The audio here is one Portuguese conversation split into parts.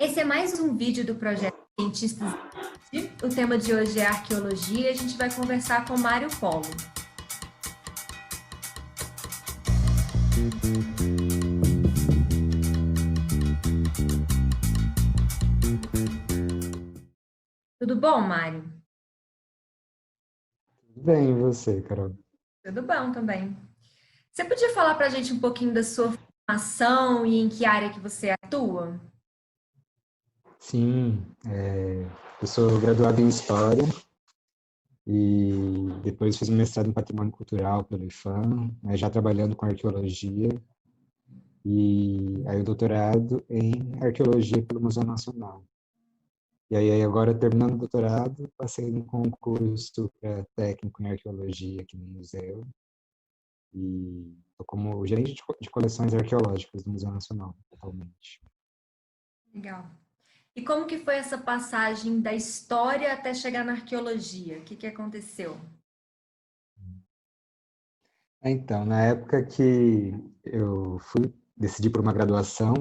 Esse é mais um vídeo do projeto Cientistas. O tema de hoje é arqueologia e a gente vai conversar com Mário Polo. Tudo bom, Mário? Bem, e você, Carol? Tudo bom também. Você podia falar para a gente um pouquinho da sua formação e em que área que você atua? Sim, eu sou graduado em História e depois fiz um mestrado em Patrimônio Cultural pelo IFAM, né, já trabalhando com arqueologia, e aí o doutorado em Arqueologia pelo Museu Nacional. E aí agora, terminando o doutorado, passei no concurso para técnico em arqueologia aqui no museu e estou como gerente de coleções arqueológicas do Museu Nacional atualmente. Legal. E como que foi essa passagem da história até chegar na arqueologia? O que que aconteceu? Então, na época que eu fui decidir por uma graduação,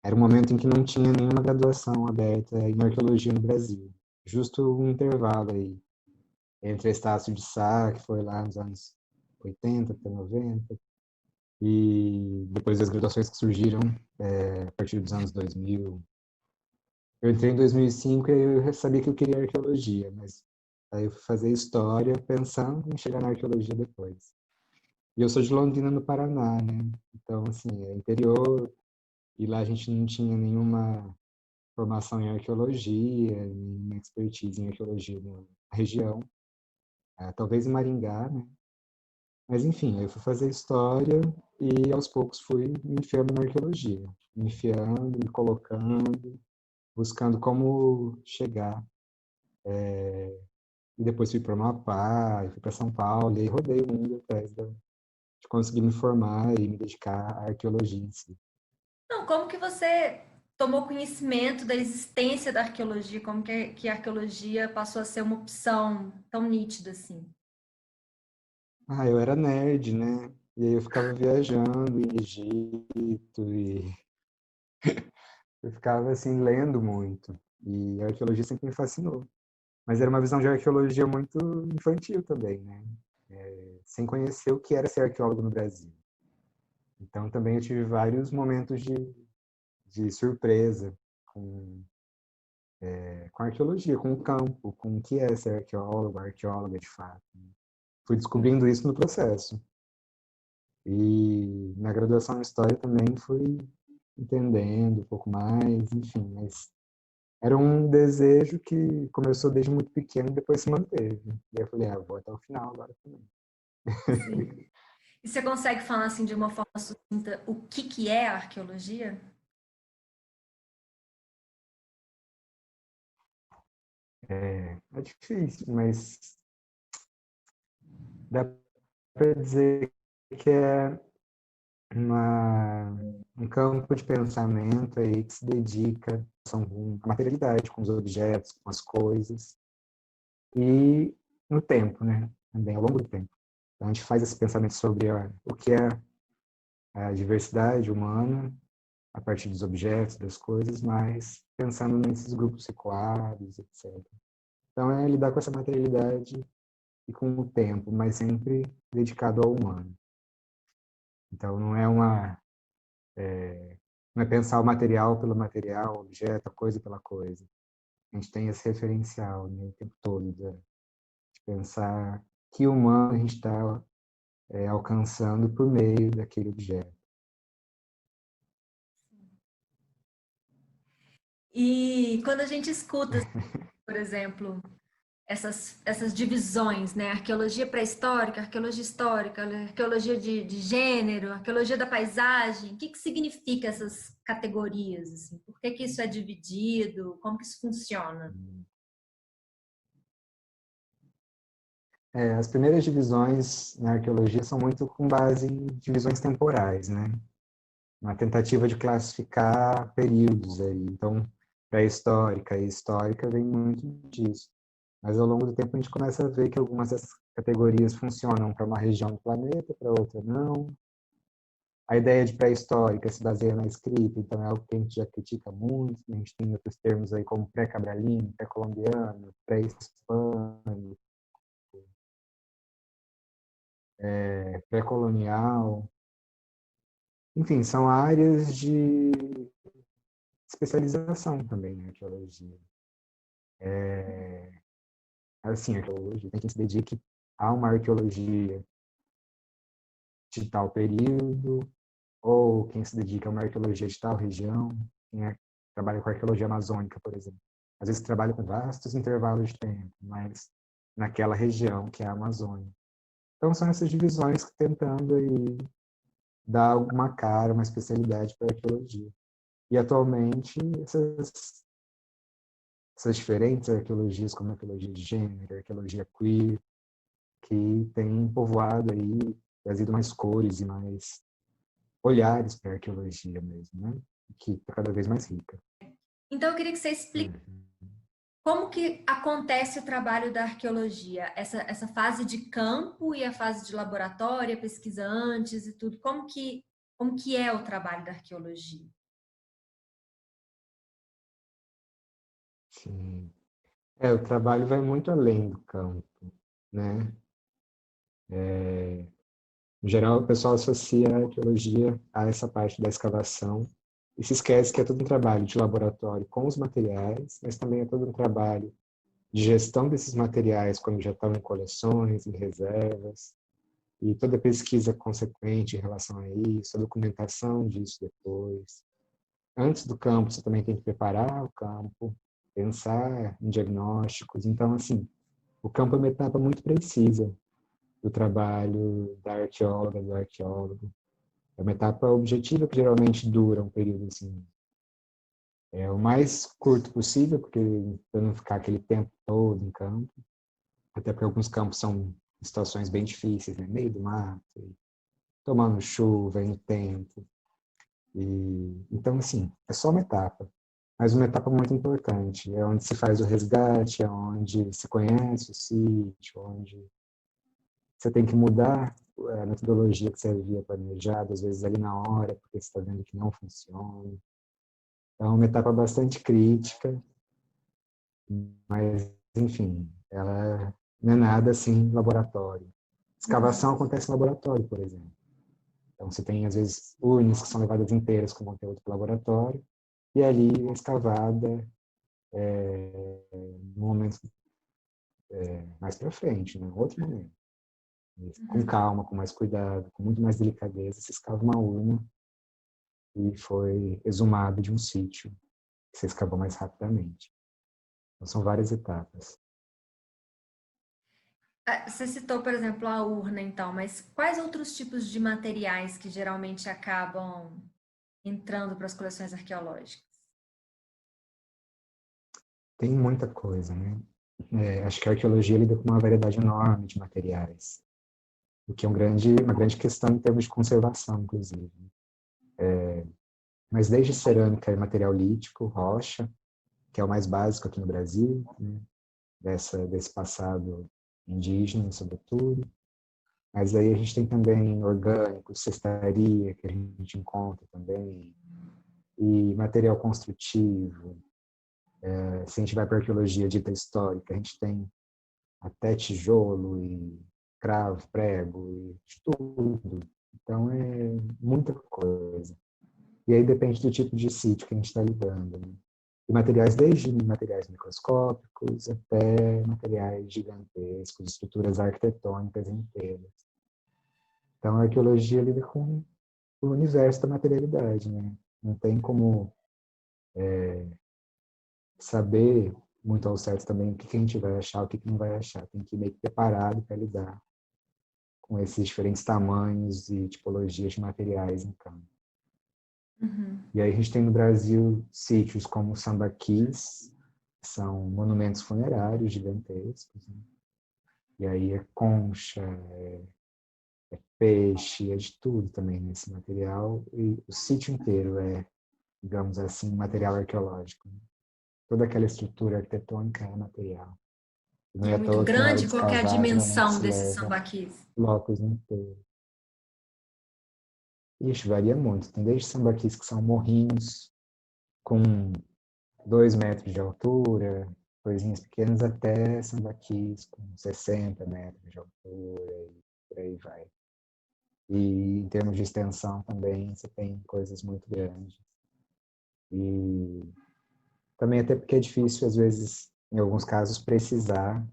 era um momento em que não tinha nenhuma graduação aberta em arqueologia no Brasil. Justo um intervalo aí entre a Estácio de Sá, que foi lá nos anos 80 até 90, e depois as graduações que surgiram a partir dos anos 2000. Eu entrei em 2005 e eu sabia que eu queria arqueologia, mas aí eu fui fazer história pensando em chegar na arqueologia depois. E eu sou de Londrina, no Paraná, né? Então, assim, é interior, e lá a gente não tinha nenhuma formação em arqueologia, nenhuma expertise em arqueologia na região. Talvez em Maringá, né? Mas, enfim, eu fui fazer história e aos poucos fui me enfiando na arqueologia. Me enfiando, me colocando, buscando como chegar. E depois fui para o Amapá, fui para São Paulo, e aí rodei o mundo atrás de conseguir me formar e me dedicar à arqueologia em si. Não, como que você tomou conhecimento da existência da arqueologia? Como que a arqueologia passou a ser uma opção tão nítida assim? Eu era nerd, né? E aí eu ficava viajando em Egito e eu ficava assim lendo muito. E a arqueologia sempre me fascinou. Mas era uma visão de arqueologia muito infantil também, né? Sem conhecer o que era ser arqueólogo no Brasil. Então também eu tive vários momentos de surpresa com a arqueologia, com o campo, com o que é ser arqueólogo, arqueóloga de fato. Fui descobrindo isso no processo. E na graduação em História também fui entendendo um pouco mais, enfim, mas era um desejo que começou desde muito pequeno e depois se manteve. E aí eu falei, vou até o final agora também. Sim. E você consegue falar assim de uma forma sucinta o que é a arqueologia? É difícil, mas dá para dizer que é uma, um campo de pensamento aí que se dedica à materialidade, com os objetos, com as coisas, e no tempo, né? Também ao longo do tempo. Então, a gente faz esse pensamento sobre o que é a diversidade humana a partir dos objetos, das coisas, mas pensando nesses grupos recuados, etc. Então, é lidar com essa materialidade e com o tempo, mas sempre dedicado ao humano. Então, não é pensar o material pelo material, o objeto, a coisa pela coisa. A gente tem esse referencial, né, o tempo todo de pensar que humano a gente está alcançando por meio daquele objeto. E quando a gente escuta, por exemplo, essas divisões, né? Arqueologia pré-histórica, arqueologia histórica, arqueologia de gênero, arqueologia da paisagem, o que que significa essas categorias, assim? Por que que isso é dividido? Como que isso funciona? As primeiras divisões na arqueologia são muito com base em divisões temporais, né? Uma tentativa de classificar períodos aí. Então, pré-histórica e histórica vem muito disso. Mas ao longo do tempo a gente começa a ver que algumas dessas categorias funcionam para uma região do planeta, para outra não. A ideia de pré-histórica se baseia na escrita, então é algo que a gente já critica muito, né? A gente tem outros termos aí como pré-cabralino, pré-colombiano, pré-hispânico, pré-colonial. Enfim, são áreas de especialização também na arqueologia. Assim, a arqueologia tem quem se dedique a uma arqueologia de tal período, ou quem se dedica a uma arqueologia de tal região, trabalha com arqueologia amazônica, por exemplo. Às vezes trabalha com vastos intervalos de tempo, mas naquela região que é a Amazônia. Então são essas divisões que tentando aí dar uma cara, uma especialidade para a arqueologia. E atualmente essas diferentes arqueologias, como a arqueologia de gênero, a arqueologia queer, que tem povoado aí, trazido mais cores e mais olhares para a arqueologia mesmo, né? Que está cada vez mais rica. Então, eu queria que você explique como que acontece o trabalho da arqueologia, essa fase de campo e a fase de laboratório, a pesquisa antes e tudo, como que é o trabalho da arqueologia? Sim. O trabalho vai muito além do campo, né? Em geral, o pessoal associa a arqueologia a essa parte da escavação e se esquece que é todo um trabalho de laboratório com os materiais, mas também é todo um trabalho de gestão desses materiais quando já estão em coleções, em reservas, e toda pesquisa consequente em relação a isso, a documentação disso depois. Antes do campo, você também tem que preparar o campo, pensar em diagnósticos. Então, assim, o campo é uma etapa muito precisa do trabalho da arqueóloga, do arqueólogo. É uma etapa objetiva que geralmente dura um período assim, o mais curto possível, porque para não ficar aquele tempo todo em campo, até porque alguns campos são situações bem difíceis, né? Meio do mato, tomando chuva, no tempo. Então, assim, é só uma etapa, mas uma etapa muito importante. É onde se faz o resgate, é onde se conhece o sítio, onde você tem que mudar a metodologia que você havia planejado, às vezes ali na hora, porque você está vendo que não funciona. É uma etapa bastante crítica, mas, enfim, ela não é nada assim laboratório. Escavação acontece no laboratório, por exemplo. Então, você tem, às vezes, urnas que são levadas inteiras com conteúdo para o laboratório, e ali é escavada no momento mais para frente, né? Outro momento. Com calma, com mais cuidado, com muito mais delicadeza, se escava uma urna e foi exumado de um sítio que se escavou mais rapidamente. Então, são várias etapas. Você citou, por exemplo, a urna, então, mas quais outros tipos de materiais que geralmente acabam entrando para as coleções arqueológicas? Tem muita coisa, né? Acho que a arqueologia lida com uma variedade enorme de materiais, o que é uma grande questão em termos de conservação, inclusive. Mas desde cerâmica e material lítico, rocha, que é o mais básico aqui no Brasil, né? Desse passado indígena, sobretudo. Mas aí a gente tem também orgânicos, cestaria, que a gente encontra também, e material construtivo. Se a gente vai para a arqueologia dita histórica, a gente tem até tijolo e cravo, prego, e de tudo. Então é muita coisa. E aí depende do tipo de sítio que a gente está lidando. Né? E materiais, desde materiais microscópicos até materiais gigantescos, estruturas arquitetônicas inteiras. Então a arqueologia lida com o universo da materialidade. Né? Não tem como saber muito ao certo também o que a gente vai achar, o que não vai achar. Tem que ir meio que preparado para lidar com esses diferentes tamanhos e tipologias de materiais em campo. E aí a gente tem no Brasil sítios como o Sambaquis, que são monumentos funerários gigantescos. Né? E aí é concha, é peixe, é de tudo também nesse material. E o sítio inteiro é, digamos assim, material arqueológico. Né? Toda aquela estrutura arquitetônica é material. E não E é é à muito toa que na hora de grande? Qual que é a escavar, normalmente dimensão se desse leva sambaquis? blocos inteiros. Ixi, varia muito. Tem desde sambaquis que são morrinhos com 2 metros de altura, coisinhas pequenas, até sambaquis com 60 metros de altura e por aí vai. E em termos de extensão também, você tem coisas muito grandes. E também até porque é difícil, às vezes, em alguns casos, precisar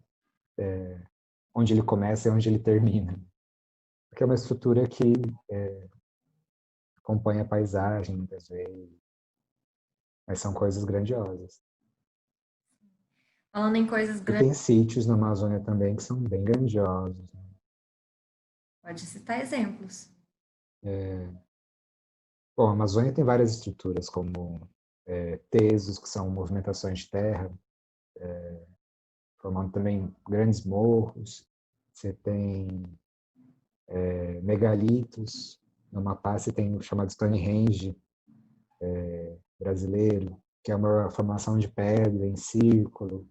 onde ele começa e onde ele termina. Porque é uma estrutura que acompanha a paisagem, muitas vezes, mas são coisas grandiosas. Falando em coisas E grandes, tem sítios na Amazônia também que são bem grandiosos, né? pode citar exemplos. Bom, a Amazônia tem várias estruturas, como tesos, que são movimentações de terra, formando também grandes morros. Você tem megalitos. No Amapá você tem o chamado Stonehenge brasileiro, que é uma formação de pedra em círculo,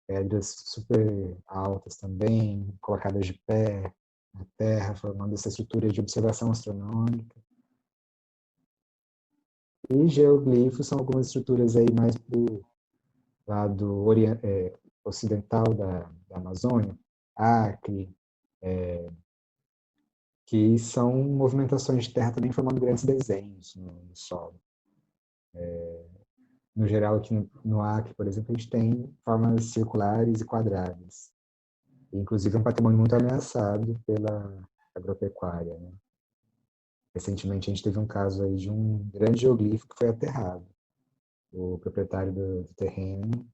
pedras super altas também, colocadas de pé na terra, formando essa estrutura de observação astronômica. E geoglifos são algumas estruturas aí mais para o lado ocidental da Amazônia, Acre, que são movimentações de terra também formando grandes desenhos no solo. No geral, aqui no Acre, por exemplo, a gente tem formas circulares e quadradas. Inclusive, é um patrimônio muito ameaçado pela agropecuária, né? Recentemente, a gente teve um caso aí de um grande geoglifo que foi aterrado. O proprietário do terreno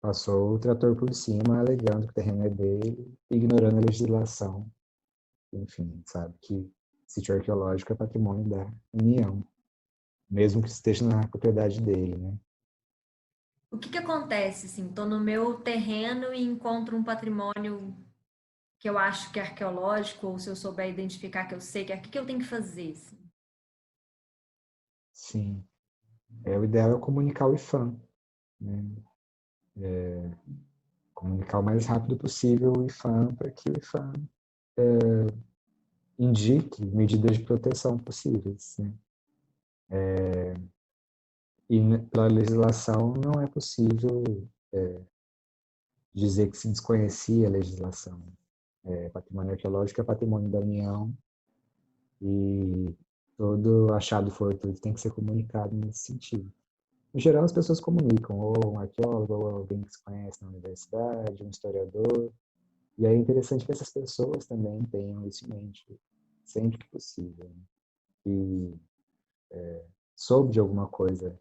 passou o trator por cima, alegando que o terreno é dele, ignorando a legislação. Enfim, sabe que sítio arqueológico é patrimônio da União, mesmo que esteja na propriedade dele, né? O que que acontece, assim, tô no meu terreno e encontro um patrimônio que eu acho que é arqueológico, ou se eu souber identificar que eu sei que é, o que que eu tenho que fazer, assim? Sim, o ideal é comunicar o IFAM, né? Comunicar o mais rápido possível o IFAM para que o IFAM indique medidas de proteção possíveis, né? E pela legislação não é possível dizer que se desconhecia a legislação. Patrimônio arqueológico é patrimônio da União e todo achado fortuito tem que ser comunicado nesse sentido. Em geral, as pessoas comunicam, ou um arqueólogo, ou alguém que se conhece na universidade, um historiador. E é interessante que essas pessoas também tenham isso em mente, sempre que possível. Né? E soube de alguma coisa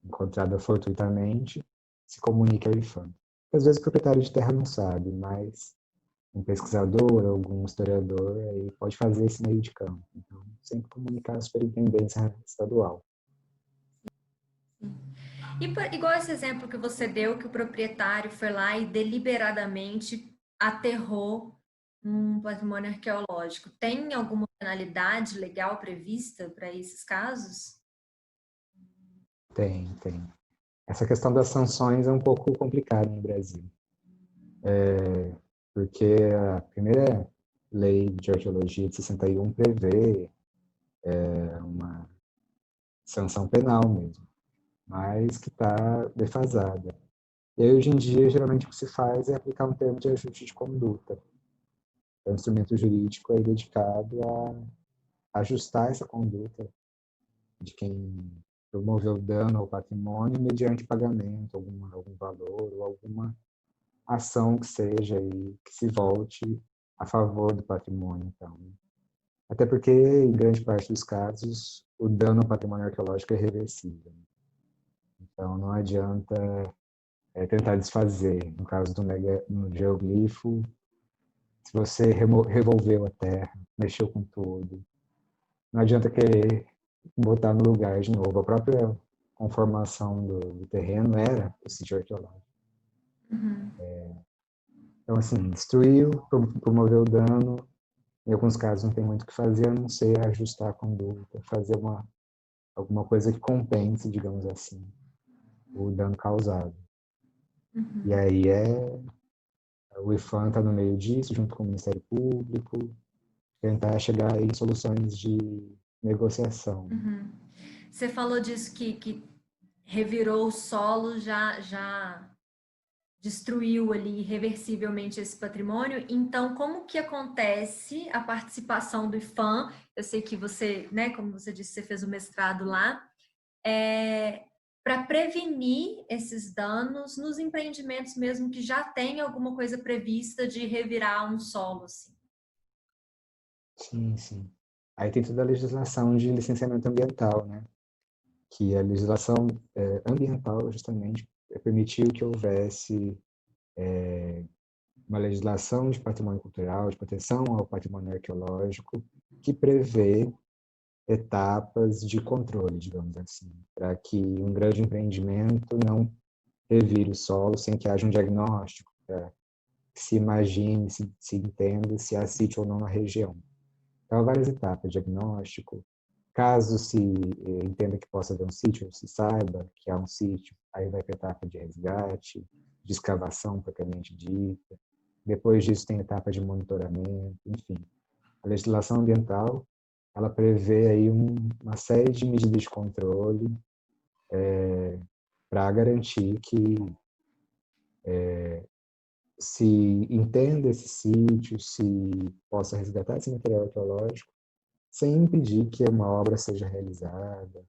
encontrada fortuitamente, se comunique ao IFAM. Às vezes o proprietário de terra não sabe, mas um pesquisador, algum historiador, aí pode fazer esse meio de campo. Então, sempre comunicar a superintendência estadual. Igual esse exemplo que você deu, que o proprietário foi lá e deliberadamente aterrou um patrimônio arqueológico. Tem alguma penalidade legal prevista para esses casos? Tem, tem. Essa questão das sanções é um pouco complicada no Brasil, porque a primeira lei de arqueologia de 61 prevê uma sanção penal mesmo, mas que está defasada. E aí, hoje em dia, geralmente o que se faz é aplicar um termo de ajuste de conduta. É um instrumento jurídico aí dedicado a ajustar essa conduta de quem promoveu dano ao patrimônio mediante pagamento, algum valor ou alguma ação que seja aí, que se volte a favor do patrimônio. Então, até porque, em grande parte dos casos, o dano ao patrimônio arqueológico é reversível. Então, não adianta tentar desfazer. No caso no geoglifo, se você revolveu a terra, mexeu com tudo, não adianta querer botar no lugar de novo. A própria conformação do terreno era o sítio arqueológico. Uhum. Então, assim, destruiu, promoveu dano. Em alguns casos não tem muito o que fazer, a não ser ajustar a conduta, fazer alguma coisa que compense, digamos assim, o dano causado. E Uhum. aí o IFAM está no meio disso, junto com o Ministério Público, tentar chegar em soluções de negociação. Uhum. Você falou disso que revirou o solo, já destruiu ali irreversivelmente esse patrimônio. Então, como que acontece a participação do IPHAN? Eu sei que você, né, como você disse, você fez o mestrado lá, para prevenir esses danos nos empreendimentos mesmo que já tem alguma coisa prevista de revirar um solo, assim. Sim, sim. Aí tem toda a legislação de licenciamento ambiental, né? Que a legislação ambiental, justamente, permitiu que houvesse uma legislação de patrimônio cultural, de proteção ao patrimônio arqueológico, que prevê etapas de controle, digamos assim, para que um grande empreendimento não revire o solo sem que haja um diagnóstico, para que se imagine, se entenda se há sítio ou não na região. Então, há várias etapas, diagnóstico, caso se entenda que possa haver um sítio, se saiba que há um sítio, aí vai para a etapa de resgate, de escavação propriamente dita. Depois disso tem a etapa de monitoramento, enfim. A legislação ambiental, ela prevê aí uma série de medidas de controle para garantir que se entenda esse sítio, se possa resgatar esse material arqueológico, sem impedir que uma obra seja realizada,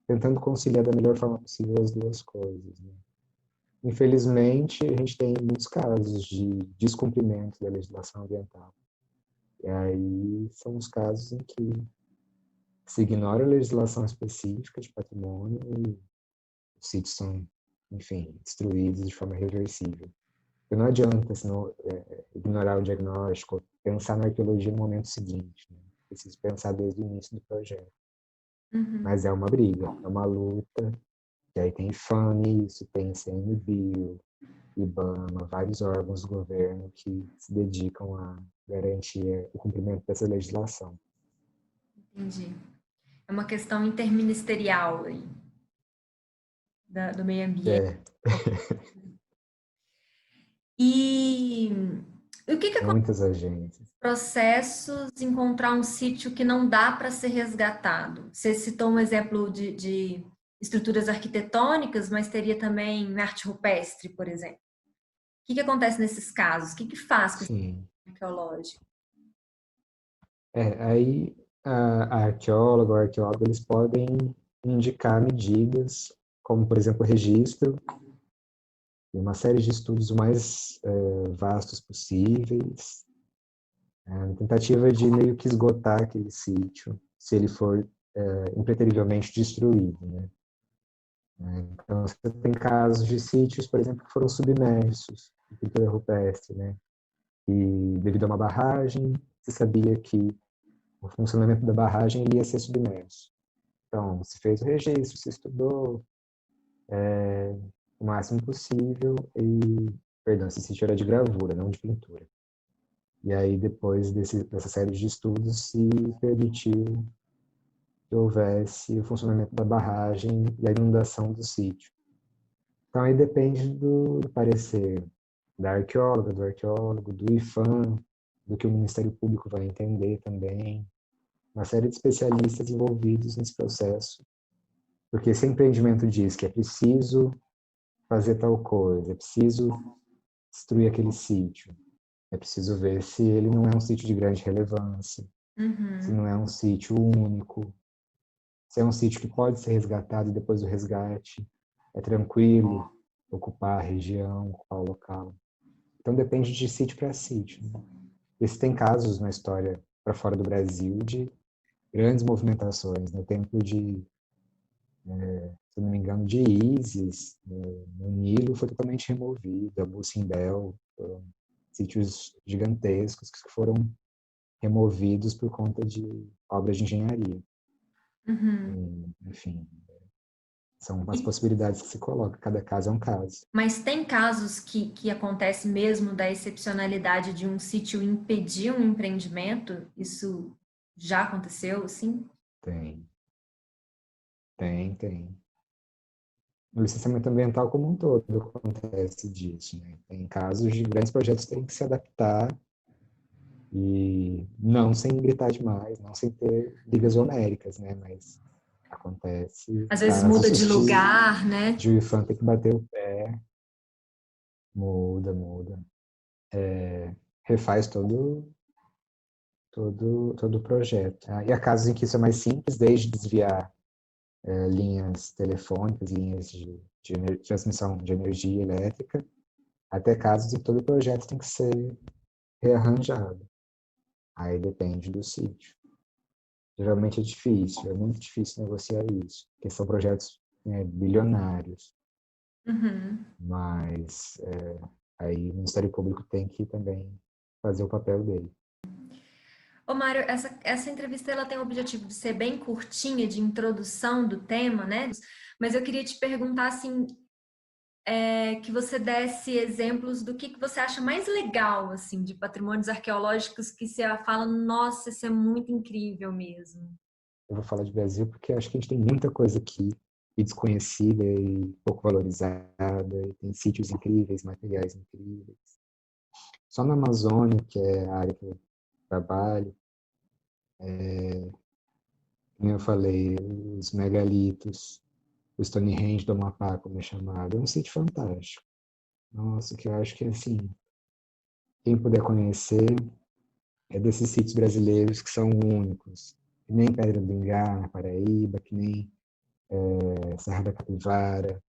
tentando conciliar da melhor forma possível as duas coisas. Né? Infelizmente, a gente tem muitos casos de descumprimento da legislação ambiental. E aí são os casos em que se ignora a legislação específica de patrimônio e os sítios são, enfim, destruídos de forma irreversível. Porque não adianta senão, ignorar o diagnóstico, pensar na arqueologia no momento seguinte. Né? Preciso pensar desde o início do projeto. Uhum. Mas é uma briga, é uma luta. E aí tem IPHAN nisso, tem ICMBio, IBAMA, vários órgãos do governo que se dedicam a garantir o cumprimento dessa legislação. Entendi. É uma questão interministerial aí, do meio ambiente. É, E o que acontece muitas agências. nos processos de encontrar um sítio que não dá para ser resgatado? Você citou um exemplo de estruturas arquitetônicas, mas teria também arte rupestre, por exemplo. O que acontece nesses casos? O que faz com esse Sim. arqueológico? Aí a arqueóloga ou arqueólogo, eles podem indicar medidas, como, por exemplo, o registro, e uma série de estudos mais vastos possíveis, na tentativa de meio que esgotar aquele sítio, se ele for impreterivelmente destruído, né? Então, você tem casos de sítios, por exemplo, que foram submersos em pintura rupestre, né? E devido a uma barragem, se sabia que o funcionamento da barragem ia ser submerso. Então, se fez o registro, se estudou o máximo possível e, perdão, esse sítio era de gravura, não de pintura. E aí, depois dessa série de estudos, se permitiu que houvesse o funcionamento da barragem e a inundação do sítio. Então, aí depende do parecer da arqueóloga, do arqueólogo, do IPHAN, do que o Ministério Público vai entender também. Uma série de especialistas envolvidos nesse processo. Porque se o empreendimento diz que é preciso fazer tal coisa, é preciso destruir aquele sítio, é preciso ver se ele não é um sítio de grande relevância, se Uhum, não é um sítio único, se é um sítio que pode ser resgatado depois do resgate, é tranquilo ocupar a região, ocupar o local. Então depende de sítio para sítio. Né? E tem casos na história para fora do Brasil de grandes movimentações. No templo de, se não me engano, de Ísis, no Nilo, foi totalmente removido. Abu Simbel, foram sítios gigantescos que foram removidos por conta de obras de engenharia. uhum. E, enfim, são as E- possibilidades que se coloca. Cada caso é um caso. mas tem casos que acontece mesmo da excepcionalidade de um sítio impedir um empreendimento? Isso já aconteceu, sim? Tem, tem. No licenciamento ambiental como um todo acontece disso, né? Tem casos de grandes projetos que têm que se adaptar E não sem gritar demais, não sem ter brigas homéricas, né? Mas acontece Às vezes muda de casos lugar, né? de o IFAM ter que bater o pé, muda. Refaz todo o projeto. E há casos em que isso é mais simples, desde desviar linhas telefônicas, linhas de transmissão de energia elétrica, até casos em que todo o projeto tem que ser rearranjado. Aí depende do sítio. Geralmente é muito difícil negociar isso, porque são projetos bilionários, Uhum. mas aí o Ministério Público tem que também fazer o papel dele. Ô, Mário, essa entrevista ela tem o objetivo de ser bem curtinha, de introdução do tema, né? Mas eu queria te perguntar, assim, que você desse exemplos do que você acha mais legal, assim, de patrimônios arqueológicos que você fala, nossa, isso é muito incrível mesmo. Eu vou falar de Brasil porque acho que a gente tem muita coisa aqui e desconhecida e pouco valorizada, e tem sítios incríveis, materiais incríveis. Só na Amazônia, que é a área que eu trabalho, como eu falei, os megalitos, o Stonehenge do Amapá, como é chamado, é um sítio fantástico. Nossa, que eu acho que, assim, quem puder conhecer é desses sítios brasileiros que são únicos. Que nem Pedra do Ingá, na Paraíba, que nem Serra da Capivara.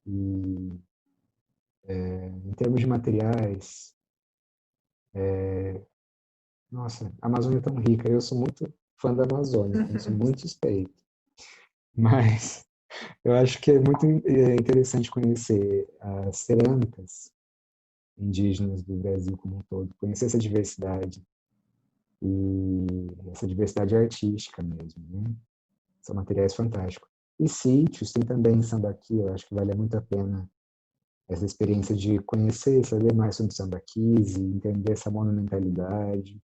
E, em termos de materiais, nossa, a Amazônia é tão rica. Eu sou muito fã da Amazônia, então sou muito suspeito. Mas eu acho que é muito interessante conhecer as cerâmicas indígenas do Brasil como um todo, conhecer essa diversidade e essa diversidade artística mesmo, né? São materiais fantásticos. E sítios, tem também em Sambaqui, eu acho que vale muito a pena essa experiência de conhecer, saber mais sobre Sambaquis e entender essa monumentalidade.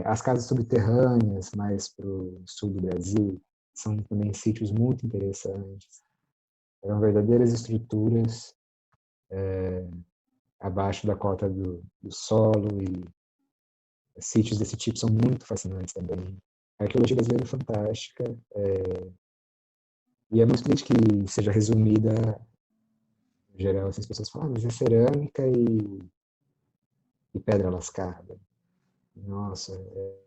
As casas subterrâneas, mais para o sul do Brasil, são também sítios muito interessantes. Eram verdadeiras estruturas abaixo da cota do solo, e sítios desse tipo são muito fascinantes também. A arqueologia brasileira é fantástica, e é muito triste que seja resumida, em geral, as pessoas falam, mas é cerâmica e pedra lascada. Nossa,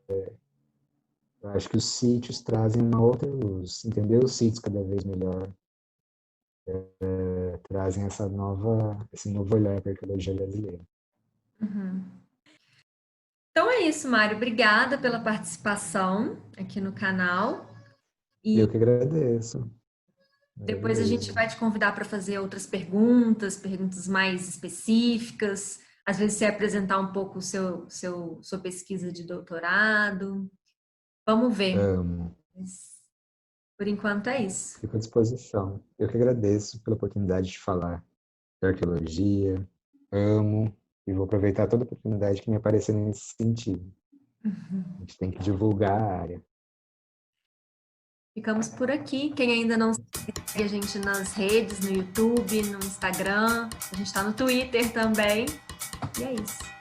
eu acho que os sítios trazem uma outra luz, entender os sítios cada vez melhor, trazem esse novo olhar para a arqueologia brasileira. Uhum. Então é isso, Mário. Obrigada pela participação aqui no canal. E Eu que agradeço. depois a gente vai te convidar para fazer outras perguntas mais específicas. Às vezes você apresentar um pouco sua pesquisa de doutorado. Vamos ver. Amo. Mas, por enquanto é isso. Fico à disposição. Eu que agradeço pela oportunidade de falar de arqueologia. Amo e vou aproveitar toda oportunidade que me aparecer nesse sentido. A gente tem que divulgar a área. Ficamos por aqui. Quem ainda não segue a gente nas redes, no YouTube, no Instagram, a gente está no Twitter também. E é isso.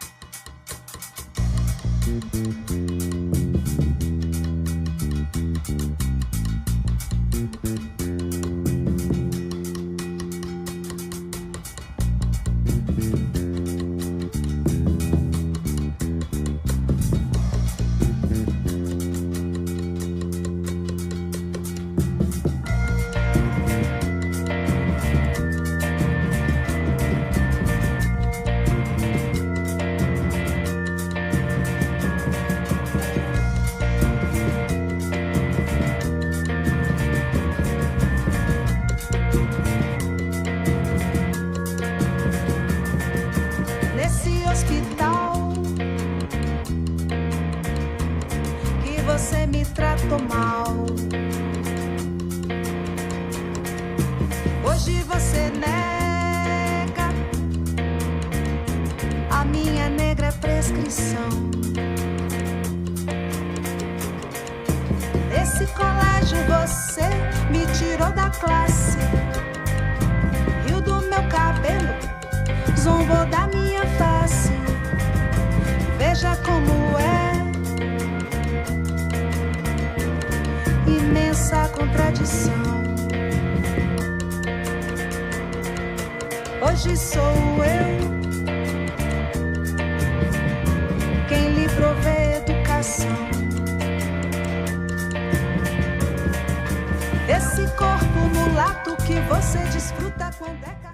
Você me tratou mal. Hoje você nega a minha negra prescrição. Esse colégio você me tirou da classe. Riu do meu cabelo, zombou da minha face. Veja como contradição. Hoje sou eu quem lhe provê educação. Esse corpo mulato que você desfruta quando é